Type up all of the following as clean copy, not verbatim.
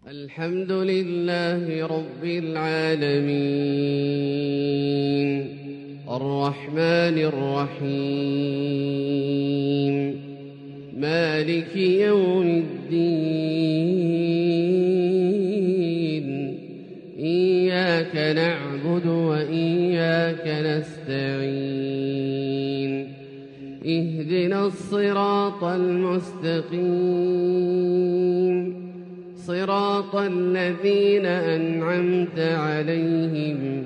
الحمد لله رب العالمين الرحمن الرحيم مالك يوم الدين إياك نعبد وإياك نستعين اهدنا الصراط المستقيم صراط الذين أنعمت عليهم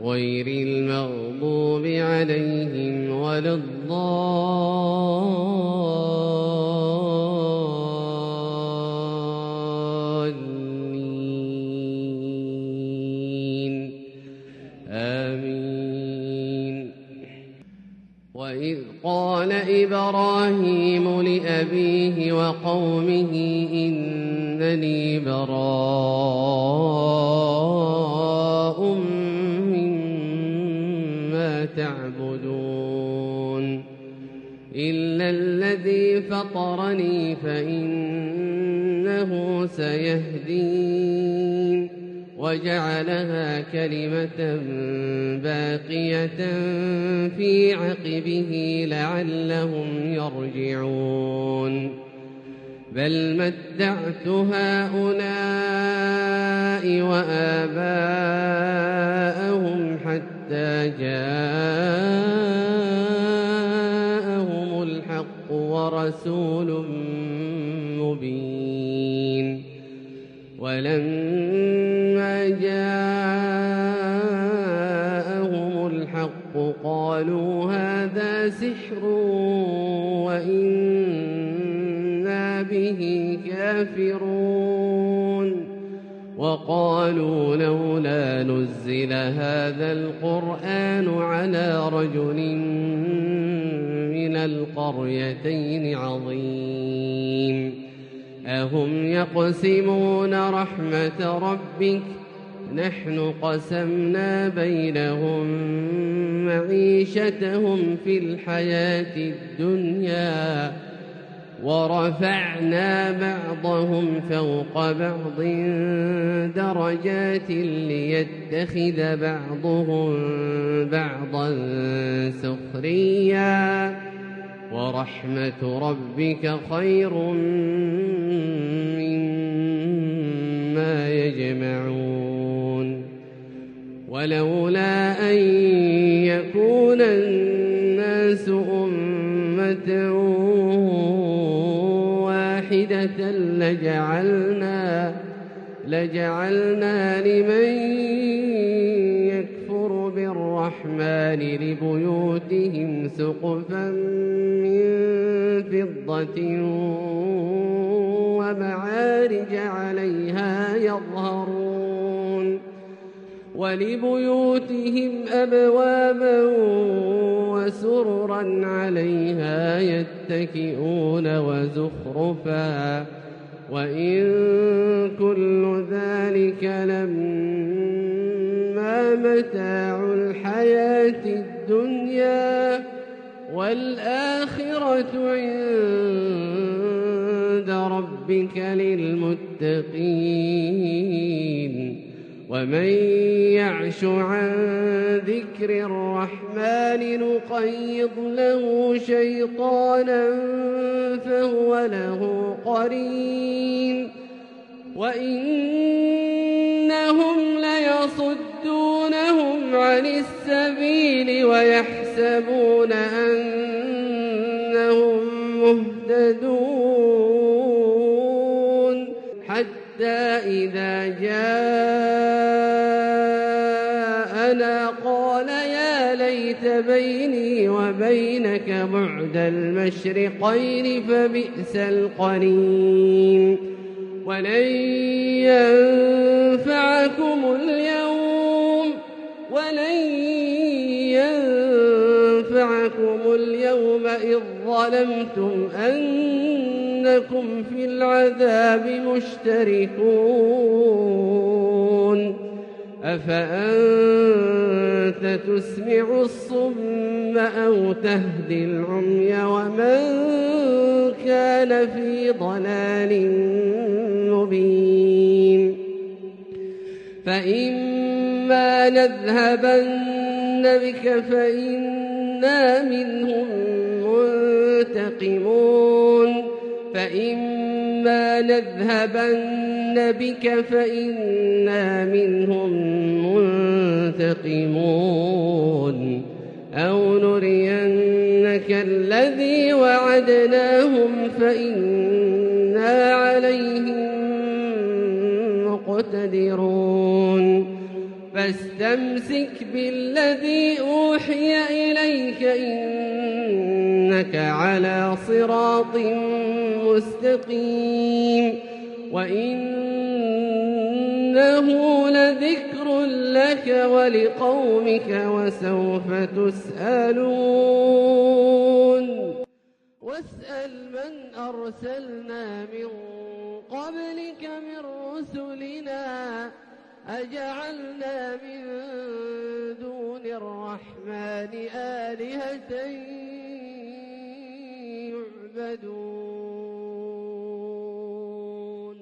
غير المغضوب عليهم ولا الضالين آمين. وإذ قال إبراهيم لأبيه وقومه إنني براء مما تعبدون إلا الذي فطرني فإنه سيهدين وجعلها كلمة باقية في عقبه لعلهم يرجعون بل متعت هؤلاء وآباءهم حتى جاءهم الحق ورسول مبين ولما جاءهم الحق قالوا هذا سحر وإنا به كافرون وقالوا لولا نزل هذا القرآن على رجل من القريتين عظيم أهم يقسمون رحمة ربك نحن قسمنا بينهم معيشتهم في الحياة الدنيا ورفعنا بعضهم فوق بعض درجات ليتخذ بعضهم بعضا سخريا ورحمة ربك خير مما يجمعون ولولا أن يكون الناس أمة واحدة لجعلنا لمن يكفر بالرحمن لبيوتهم سقفا من فضة ومعارج عليها يظهرون ولبيوتهم أبوابا وسررا عليها يتكئون وزخرفا وإن كل ذلك لما متاع الحياة الدنيا والآخرة عند ربك للمتقين ومن يعش عن ذكر الرحمن نقيض له شيطانا فهو له قرين وإنهم ليصدونهم عن السبيل ويحسبون أنهم مهتدون حتى إذا جاءنا قال يا ليت بيني وبينك بعد المشرقين فبئس القرين ولن ينفعكم اليوم إذ ظلمتم أنكم في العذاب مشتركون أفأنت تسمع الصم أو تهدي العمي ومن كان في ضلال مبين فإما نذهبن بك فإنا منهم منتقمون أو نرينك الذي وعدناهم فإنا عليهم مقتدرون فاستمسك بالذي أوحي إليك إنك على صراط مستقيم وإنه لذكر لك ولقومك وسوف تسألون واسأل من أرسلنا من قبلك من رسلنا أجعلنا من دون الرحمن آلهة يعبدون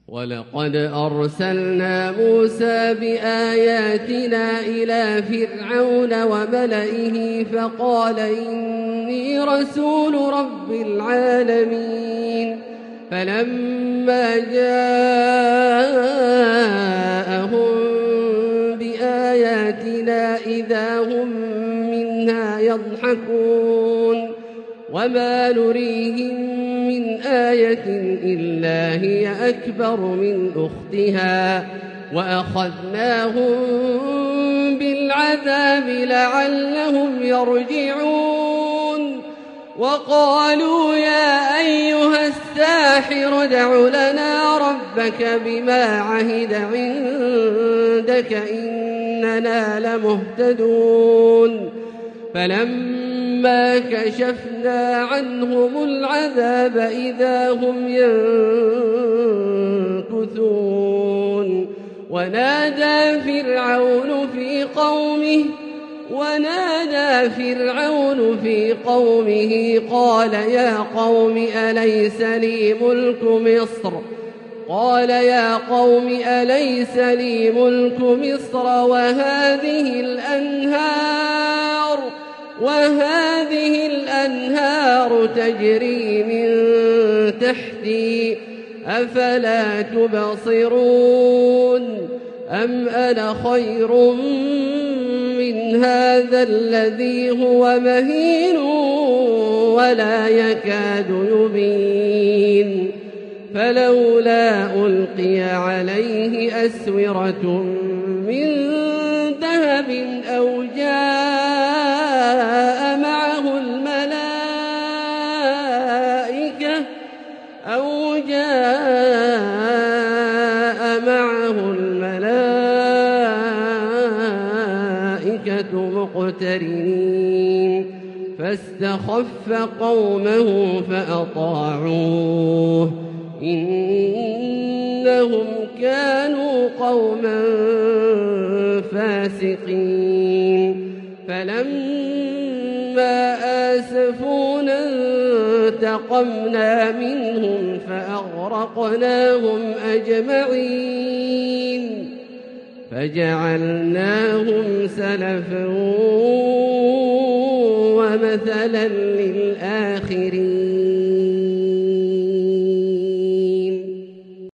ولقد أرسلنا موسى بآياتنا إلى فرعون وملئه فقال إني رسول رب العالمين فلما جاءهم بآياتنا إذا هم منها يضحكون وما نريهم من آية إلا هي أكبر من أختها وأخذناهم بالعذاب لعلهم يرجعون وقالوا يا أيها الساحر ادع لنا ربك بما عهد عندك إننا لمهتدون فلما كشفنا عنهم العذاب إذا هم ينكثون ونادى فرعون في قومه قال يا قوم أليس لي ملك مصر وهذه الأنهار تجري من تحتي أفلا تبصرون أم أنا خير من هذا الذي هو مهين ولا يكاد يبين فلولا ألقي عليه أسورة من ذهب أو جاء معه الملائكة مقترنين فاستخف قومه فأطاعوه إنهم كانوا قوما فاسقين فلما آسفونا انتقمنا منهم فأغرقناهم أجمعين فجعلناهم سلفا ومثلا للآخرين